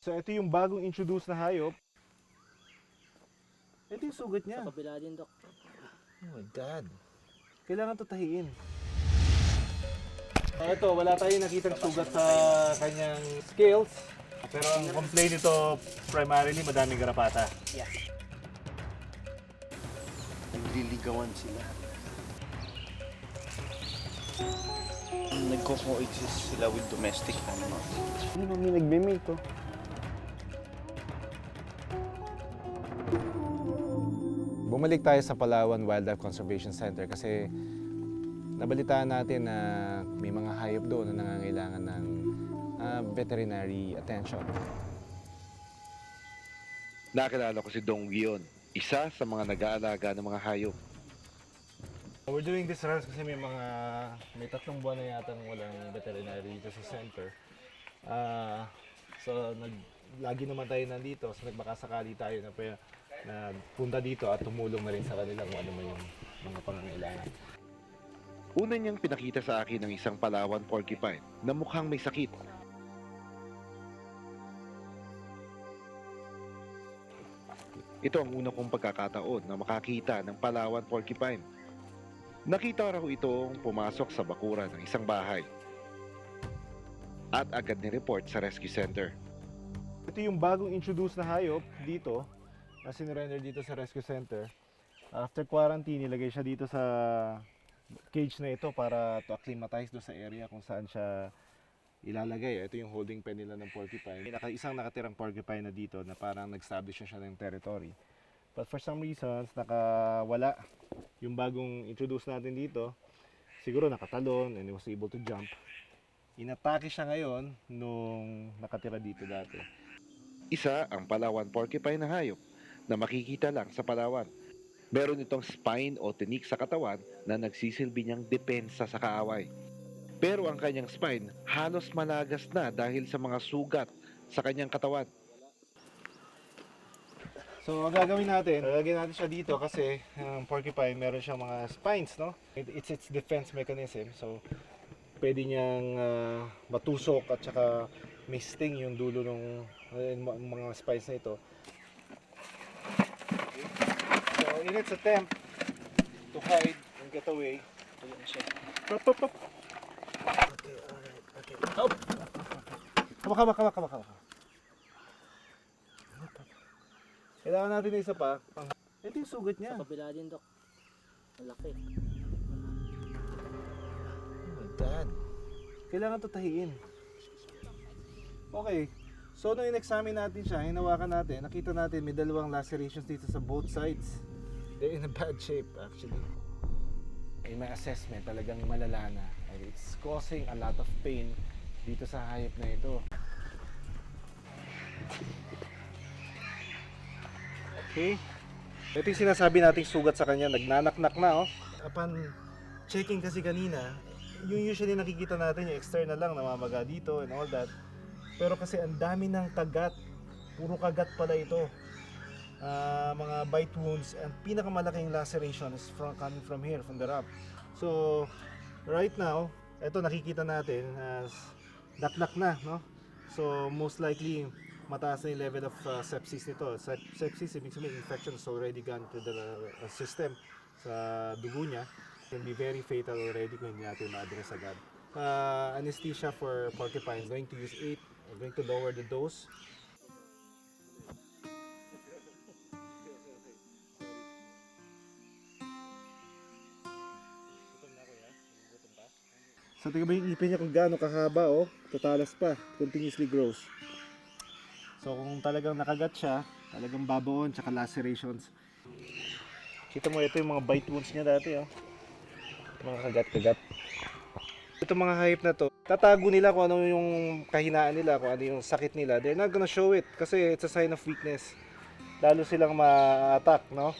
So ito yung bagong introduce na hayop. Ito yung sugat niya. Sa kabila din, Dok. Oh my God. Kailangan tutahiin. Ito, wala tayong nakitang sugat sa kanyang scales. Pero ang complaint nito primarily madaming garapata. Yes. Nagliligawan sila. Nagko-coexist sila with domestic animals. Hindi namin nagme-mate to. Bumalik tayo sa Palawan Wildlife Conservation Center kasi nabalitaan natin na may mga hayop doon na nangangailangan ng veterinary attention. Nakilala ko si Dong Gion, isa sa mga nag-aalaga ng mga hayop. We're doing this runs kasi may 3 buwan na yata walang veterinary dito sa center. Lagi naman tayo nandito, so nagbakasakali tayo na punta dito at tumulong na rin sa kanila kung ano man yung mga pangangailangan. Una niyang pinakita sa akin ng isang Palawan porcupine na mukhang may sakit. Ito ang una kong pagkakataon na makakita ng Palawan porcupine. Nakita raw itong pumasok sa bakuran ng isang bahay at agad ni-report sa rescue center. Ito yung bagong introduce na hayop dito, na sinurrender dito sa rescue center. After quarantine, nilagay siya dito sa cage na ito para to acclimatize doon sa area kung saan siya ilalagay. Ito yung holding pen nila ng porcupine. Isang nakatirang porcupine na dito na parang nag-establish siya ng territory. But for some reasons, nakawala yung bagong introduce natin dito. Siguro nakatalon and he was able to jump. Inatake siya ngayon nung nakatira dito dati. Isa ang Palawan porcupine na hayop na makikita lang sa Palawan. Meron itong spine o tinik sa katawan na nagsisilbi niyang depensa sa kaaway. Pero ang kanyang spine halos malagas na dahil sa mga sugat sa kanyang katawan. So ang gagawin natin, lalagyan natin siya dito kasi ang porcupine meron siyang mga spines, no? It's its defense mechanism. So pwede niyang matusok at saka may sting yung dulo ng mga spines na ito. So in its attempt to hide and get away, Ayan siya. pop, pop, pop. Okay, alright, okay. Hop! Kama. Kailangan natin na isa pa. Ito yung sugat Sa niya. kabila din, Dok. Malaki. Oh my God. Kailangan tutahiin. Okay. So, nung in-examine natin siya, hinawakan natin, nakita natin may 2 lacerations dito sa both sides. They're in a bad shape, actually. In my assessment, talagang malala na. And it's causing a lot of pain dito sa hayop na ito. Okay. Ito yung sinasabi nating sugat sa kanya. Nagnanaknak na, oh. Upon checking kasi kanina, yung usually nakikita natin yung external lang, namamaga dito and all that. Pero kasi ang dami ng kagat. Puro kagat pala ito. Mga bite wounds and pinakamalaking laceration is coming from here, from the rump. So, right now, ito nakikita natin as naknak na, no? So, most likely, mataas na yung level of sepsis nito. Sepsis, ibig sabihin, infection has already gone to the system sa dugo niya. Can be very fatal already kung hindi natin ma-address agad. Anesthesia for porcupines, going to use 8. We're going to lower the dose. So, tingnan mo yung ipin niya kung gaano kahaba, oh. Tatalas pa, continuously grows. So, kung talagang nakagat siya, talagang babaon, tsaka lacerations. Kita mo, ito yung mga bite wounds niya dati, oh. Mga kagat-kagat. Itong mga hayop na to, tatago nila kung ano yung kahinaan nila, kung ano yung sakit nila. They're not gonna show it kasi it's a sign of weakness. Lalo silang ma-attack, no?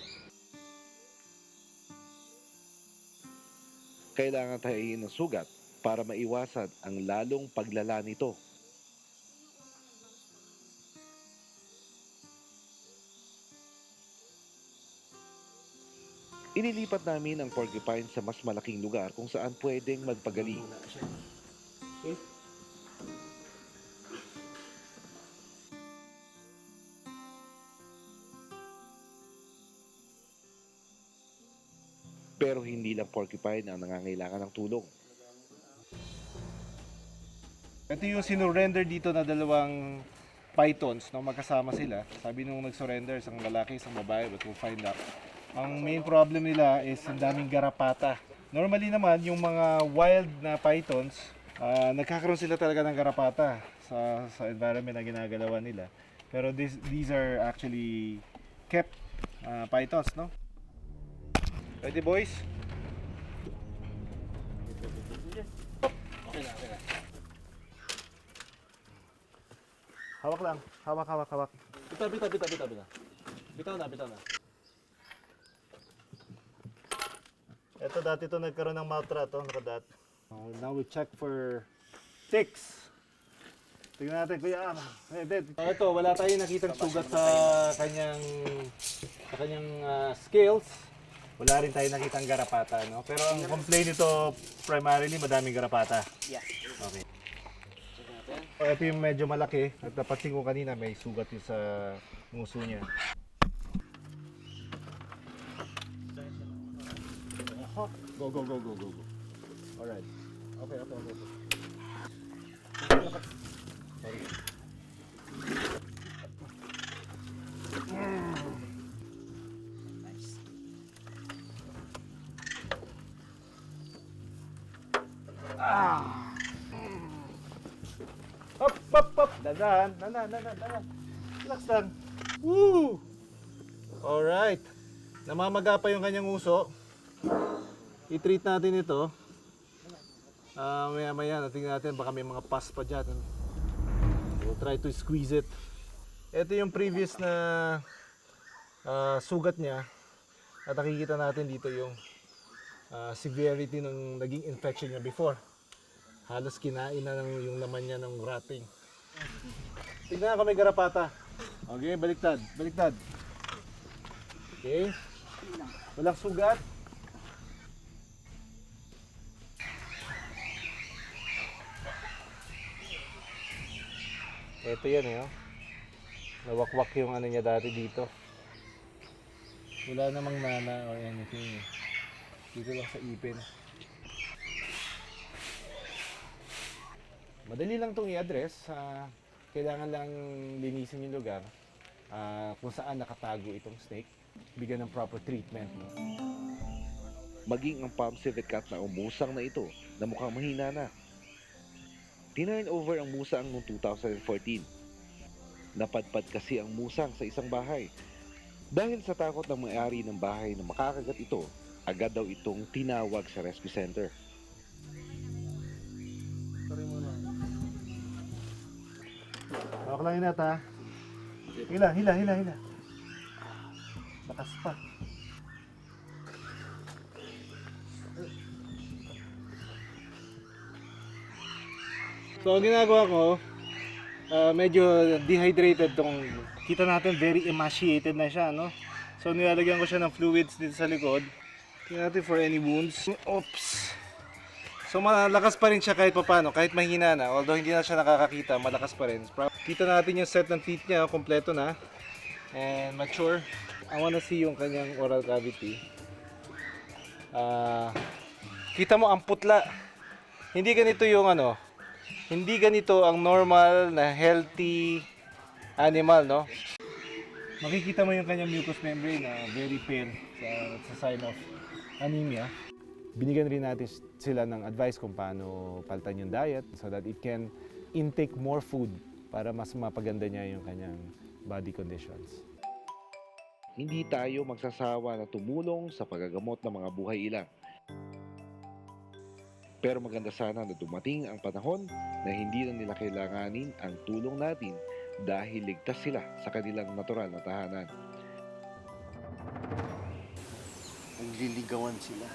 Kailangan tahiin ng sugat para maiwasan ang lalong paglala nito. Inilipat namin ang porcupine sa mas malaking lugar kung saan pwedeng magpagaling. Okay. Pero hindi lang porcupine ang nangangailangan ng tulong. Ito yung sinurrender dito na dalawang pythons, no? Magkasama sila. Sabi nung nag-surrender, isang lalaki, isang babae, but we'll find out. Ang main problem nila is ang daming garapata. Normally naman, yung mga wild na pythons, nagkakaroon sila talaga ng garapata sa environment na ginagalawan nila. Pero these are actually kept pythons, no? Ready, boys? Okay na, okay na. Hawak lang. Hawak. Bitaw na. Bitaw na. Ito dati to nagkaroon ng mouth rat, nakadat. Now we check for ticks. Tingnan natin, kuya. Ito, wala tayong nakitang sugat sa kanyang scales. Wala rin tayong nakitang garapata, no? Pero ang complaint nito primarily madaming garapata. Yeah. Okay. Check natin. Ito yung medyo malaki. At napansin ko kanina may sugat yung sa nguso niya. Go. Alright. Okay. Sorry. Nice. Up. Dadan. Relax lang. Woo! Alright. Namamaga pa yung kanyang uso. I-treat natin ito. Maya, natingnan natin. Baka may mga pus pa dyan. We'll try to squeeze it. Ito yung previous na sugat niya. At nakikita natin dito yung severity ng naging infection niya before. Halos kinain na yung laman niya ng wrapping. Tingnan ko may garapata. Okay, baliktad. Okay. Walang sugat. Ito yan nawakwak yung ano niya dati dito. Wala namang nana or anything. Dito lang sa ipin. Madali lang itong i-address. Kailangan lang linisin yung lugar kung saan nakatago itong snake. Bigyan ng proper treatment. No? Maging ang palm civet cat na umusang na ito na mukhang mahina na. Tinurn over ang musang noong 2014. Napadpad kasi ang musang sa isang bahay. Dahil sa takot ng may-ari ng bahay na makakagat ito, agad daw itong tinawag sa rescue center. Hawak lang inat ha. Hila. Bakas pa. So ang ginagawa ko, medyo dehydrated tong, kita natin very emaciated na siya, no? So nilalagyan ko siya ng fluids dito sa likod. Tingnan natin for any wounds. Oops! So malakas pa rin siya kahit papano, kahit mahina na. Although hindi na siya nakakakita, malakas pa rin. Kita natin yung set ng teeth niya, kompleto na. And mature. I wanna see yung kanyang oral cavity. Kita mo ang putla. Hindi ganito yung hindi ganito ang normal na healthy animal, no? Makikita mo yung kanyang mucous membrane na very pale sa sign of anemia. Binigyan rin natin sila ng advice kung paano palitan yung diet so that it can intake more food para mas mapaganda niya yung kanyang body conditions. Hindi tayo magsasawa na tumulong sa pagagamot ng mga buhay ilang. Pero maganda sana na dumating ang panahon na hindi na nila kailanganin ang tulong natin dahil ligtas sila sa kanilang natural na tahanan. Nagliligawan sila.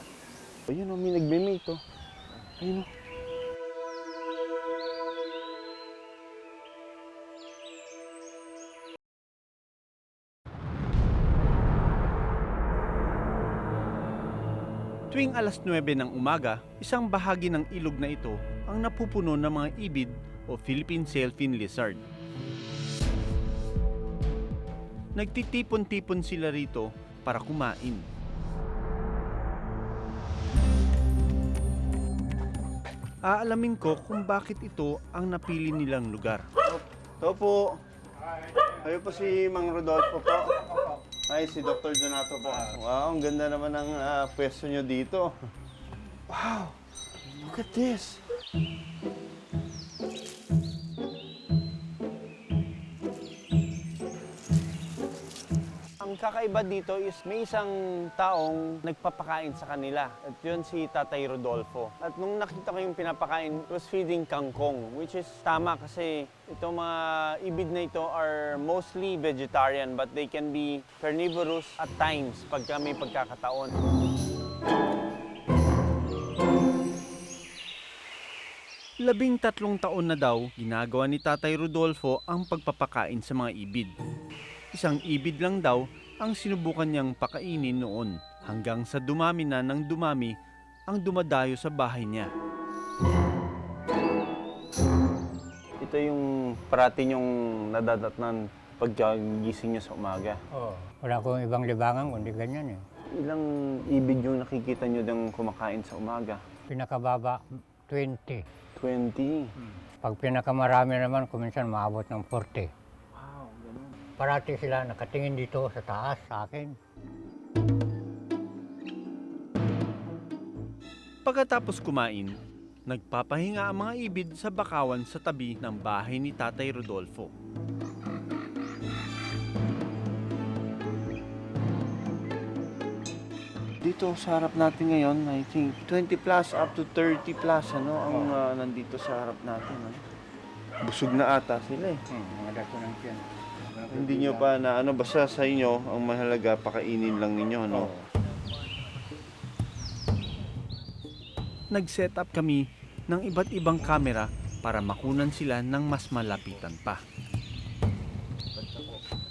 Ayun may nagme-mate Ayun Tuwing alas 9 ng umaga, isang bahagi ng ilog na ito ang napupuno ng mga ibid o Philippine sailfin lizard. Nagtitipon-tipon sila rito para kumain. Aalamin ko kung bakit ito ang napili nilang lugar. Ito po. Kayo po si Mang Rodolfo po. Ay, si Dr. Donato po. Wow, ang ganda naman ng pwesto nyo dito. Wow! Look at this! Ang kakaiba dito is may isang taong nagpapakain sa kanila. At yun si Tatay Rodolfo. At nung nakita ko yung pinapakain, it was feeding kangkong. Which is tama kasi itong mga ibid na ito are mostly vegetarian but they can be carnivorous at times pagka may pagkakataon. Labing 3 taon na daw ginagawa ni Tatay Rodolfo ang pagpapakain sa mga ibid. Isang ibid lang daw ang sinubukan niyang pakainin noon hanggang sa dumami na ng dumami ang dumadayo sa bahay niya. Ito yung parati yung nadadatnan pagkagising niyo sa umaga. Oo. Wala akong ibang libangan kundi ganyan eh. Ilang ibid yung nakikita niyo dang kumakain sa umaga? Pinakababa, 20. 20. Pag pinakamarami naman, kuminsan maabot ng 40. Parati sila nakatingin dito sa taas sa akin. Pagkatapos kumain, nagpapahinga ang mga ibid sa bakawan sa tabi ng bahay ni Tatay Rodolfo. Dito sa harap natin ngayon, I think 20 plus up to 30 plus ang nandito sa harap natin. Busog na ata sila eh. Mga dato ng tiyan. Hindi nyo pa na basta sa inyo, ang mahalaga pakainin lang ninyo, no? Nag-set up kami ng iba't ibang kamera para makunan sila ng mas malapitan pa.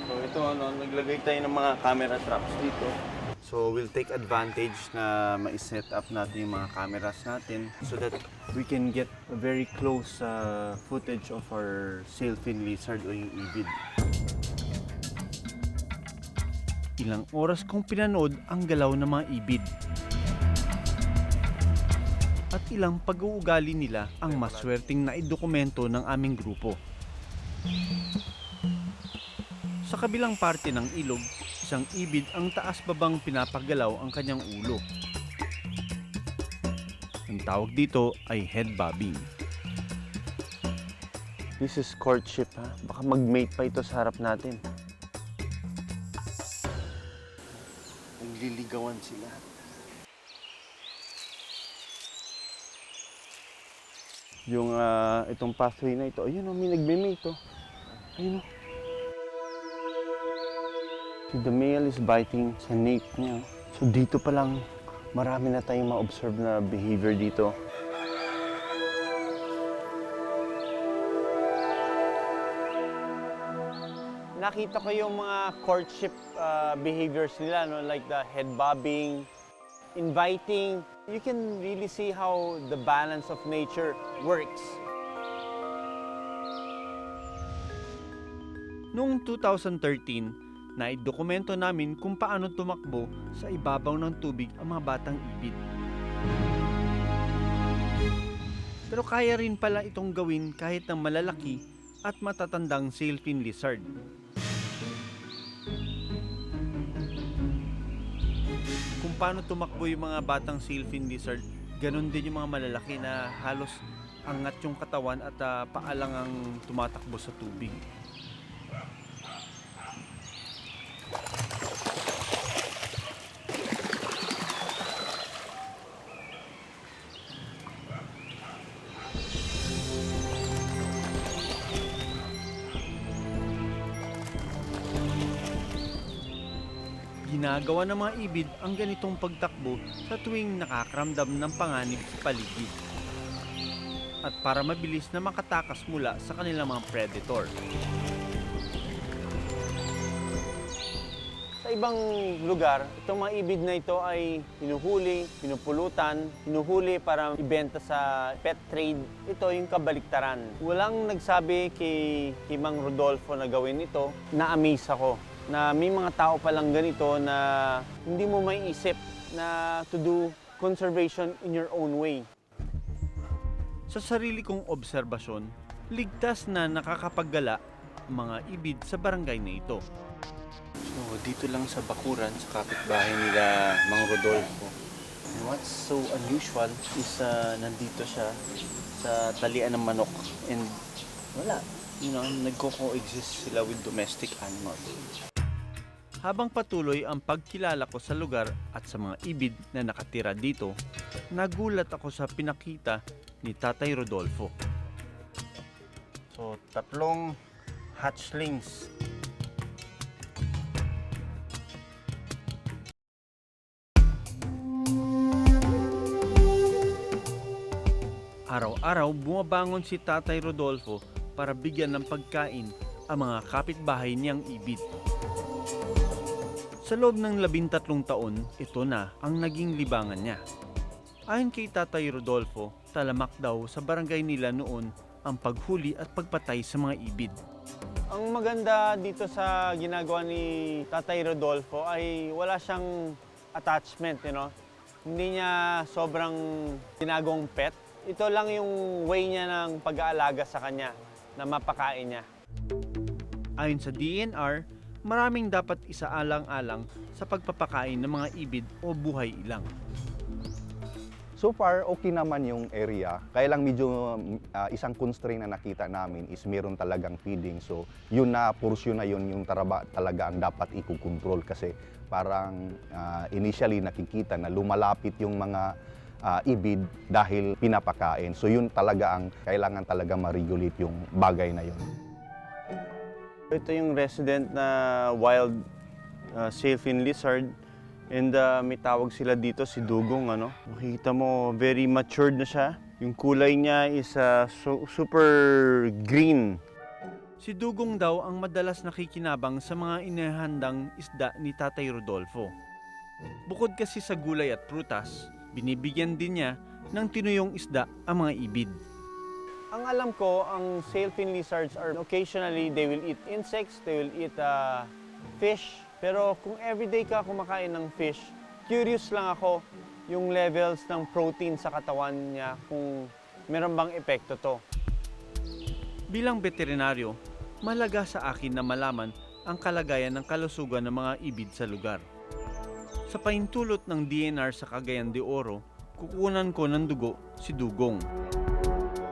So ito, naglagay tayo ng mga camera traps dito. So we'll take advantage na ma-set up natin yung mga cameras natin so that we can get a very close footage of our sailfin lizard o yung ibid. Ilang oras kong pinanood ang galaw ng mga ibid. At ilang pag-uugali nila ang maswerteng naidokumento ng aming grupo. Sa kabilang parte ng ilog, isang ibid ang taas-babang pinapagalaw ang kanyang ulo. Ang tawag dito ay head bobbing. This is courtship ha. Baka mag-mate pa ito sa harap natin. Nagliligawan sila. Yung itong pathway na ito, ayun may nagme-mate oh. Ayun oh. The male is biting sa nape niya. So dito pa lang, marami na tayong ma-observe na behavior dito. Nakita ko yung mga courtship behaviors nila, no? Like the head bobbing, inviting. You can really see how the balance of nature works. Noong 2013, naidokumento namin kung paano tumakbo sa ibabaw ng tubig ang mga batang ibid. Pero kaya rin pala itong gawin kahit ng malalaki at matatandang sailfin lizard. Kung paano tumakbo yung mga batang sailfin lizard, ganun din yung mga malalaki na halos angat yung katawan at paalang ang tumatakbo sa tubig. Ginagawa ng mga ibid ang ganitong pagtakbo sa tuwing nakakaramdam ng panganib sa paligid at para mabilis na makatakas mula sa kanilang mga predator. Sa ibang lugar, itong mga ibid na ito ay hinuhuli, pinupulutan, hinuhuli para ibenta sa pet trade. Ito yung kabaliktaran. Walang nagsabi kay Mang Rodolfo na gawin ito. Na-amaze ako na may mga tao palang ganito na hindi mo may isip na to do conservation in your own way. Sa sarili kong obserbasyon, ligtas na nakakapaggala ang mga ibid sa barangay na ito. So, dito lang sa bakuran, sa kapitbahay nila Mang Rodolfo. And what's so unusual is nandito siya sa talian ng manok. And wala, nagko-coexist sila with domestic animals. Habang patuloy ang pagkilala ko sa lugar at sa mga ibid na nakatira dito, nagulat ako sa pinakita ni Tatay Rodolfo. So, 3 hatchlings. Araw-araw bumabangon si Tatay Rodolfo para bigyan ng pagkain ang mga kapitbahay niyang ibid. Sa loob ng 13 taon, ito na ang naging libangan niya. Ayon kay Tatay Rodolfo, talamak daw sa barangay nila noon ang paghuli at pagpatay sa mga ibid. Ang maganda dito sa ginagawa ni Tatay Rodolfo ay wala siyang attachment, Hindi niya sobrang ginagawang pet. Ito lang yung way niya ng pag-aalaga sa kanya na mapakain niya. Ayon sa DNR, maraming dapat isaalang-alang sa pagpapakain ng mga ibid o buhay ilang. So far, okay naman yung area. Kaya lang medyo isang constraint na nakita namin is meron talagang feeding. So yun na, portion na yun yung talaga ang dapat ikukontrol kasi parang initially nakikita na lumalapit yung mga ibid dahil pinapakain. So yun talaga ang kailangan talaga ma-regulate yung bagay na yun. Ito yung resident na wild sailfin lizard. And may tawag sila dito, si Dugong. Makikita mo, very matured na siya. Yung kulay niya is super green. Si Dugong daw ang madalas nakikinabang sa mga inihandang isda ni Tatay Rodolfo. Bukod kasi sa gulay at prutas, binibigyan din niya ng tinuyong isda ang mga ibid. Ang alam ko, ang sailfin lizards are occasionally, they will eat insects, they will eat fish. Pero kung everyday ka kumakain ng fish, curious lang ako yung levels ng protein sa katawan niya, kung meron bang epekto to. Bilang veterinaryo, mahalaga sa akin na malaman ang kalagayan ng kalusugan ng mga ibid sa lugar. Sa pahintulot ng DNR sa Cagayan de Oro, kukunan ko ng dugo si Dugong.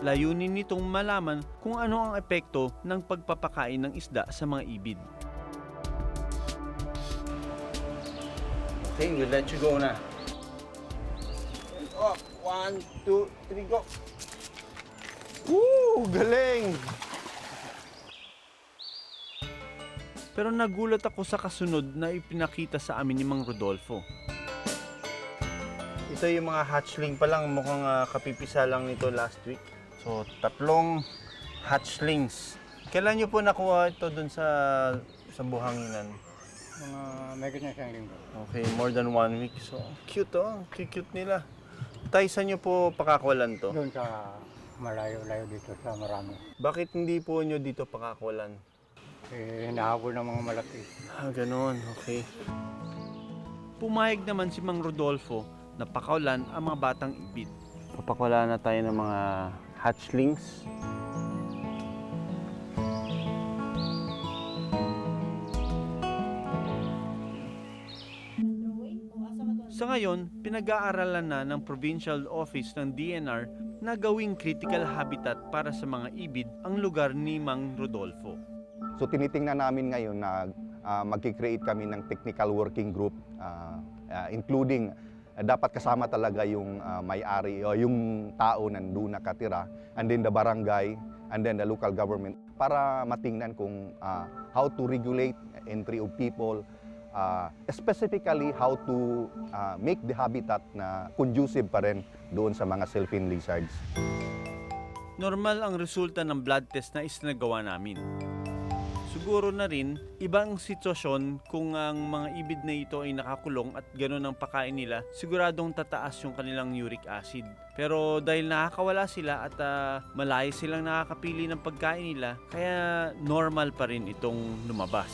Layunin nitong malaman kung ano ang epekto ng pagpapakain ng isda sa mga ibid. Okay, we'll let you go na. Oh, 1, 2, 3, go! Woo! Galing! Pero nagulat ako sa kasunod na ipinakita sa amin ni Mang Rodolfo. Ito yung mga hatchling pa lang, mukhang kapipisa lang nito last week. So, 3 hatchlings. Kailan nyo po nakuha ito dun sa buhanginan? Mga may ganyan siyang linggo. Okay, more than 1 week. So, cute cute nila. Tay, saan nyo po pakakawalan to? Doon sa malayo-layo dito sa marami. Bakit hindi po nyo dito pakakawalan? Hinahabol ng mga malaki. Ganon, okay. Pumayag naman si Mang Rodolfo na pakawalan ang mga batang ibid. Papakawala na tayo ng mga hatchlings. Sa ngayon, pinag-aaralan na ng Provincial Office ng DNR na gawing critical habitat para sa mga ibid ang lugar ni Mang Rodolfo. So tinitingnan namin ngayon na mag-create kami ng technical working group, including dapat kasama talaga yung may-ari o yung tao na doon nakatira, and then the barangay, and then the local government, para matingnan kung how to regulate entry of people, specifically how to make the habitat na conducive pa rin doon sa mga sailfin lizards. Normal ang resulta ng blood test na isinagawa namin. Siguro na rin, ibang sitwasyon kung ang mga ibid na ito ay nakakulong at gano'n ang pakain nila, siguradong tataas yung kanilang uric acid. Pero dahil nakakawala sila at malayo silang nakakapili ng pagkain nila, kaya normal pa rin itong lumabas.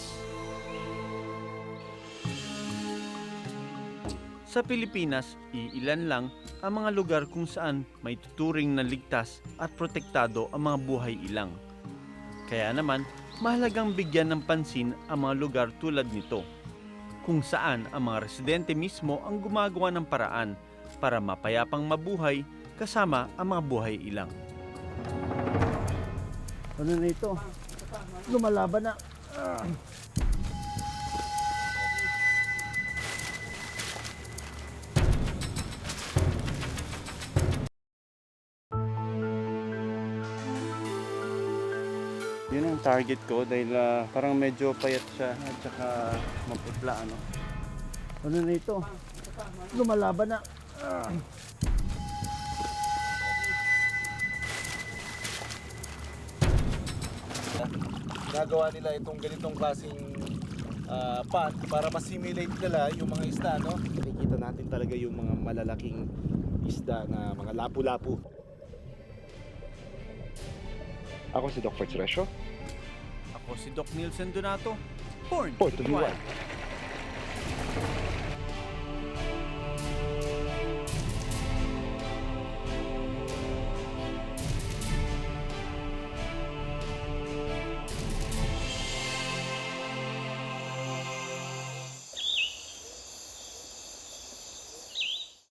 Sa Pilipinas, iilan lang ang mga lugar kung saan may tuturing na ligtas at protektado ang mga buhay ilang. Kaya naman, mahalagang bigyan ng pansin ang mga lugar tulad nito, kung saan ang mga residente mismo ang gumagawa ng paraan para mapayapang mabuhay kasama ang mga buhay ilang. Ano na ito? Lumalaban na. Yun ang target ko dahil parang medyo payat siya at saka maputla ano. Ano na ito? Lumalaban na. Ginagawa nila itong ganitong klaseng pond para ma-simulate nila yung mga isda, no? Nakikita natin talaga yung mga malalaking isda na mga lapu-lapu. Ako si Doc Ferdz Resio, Ako si Doc Nielsen Donato, born Born to to be be wild. wild.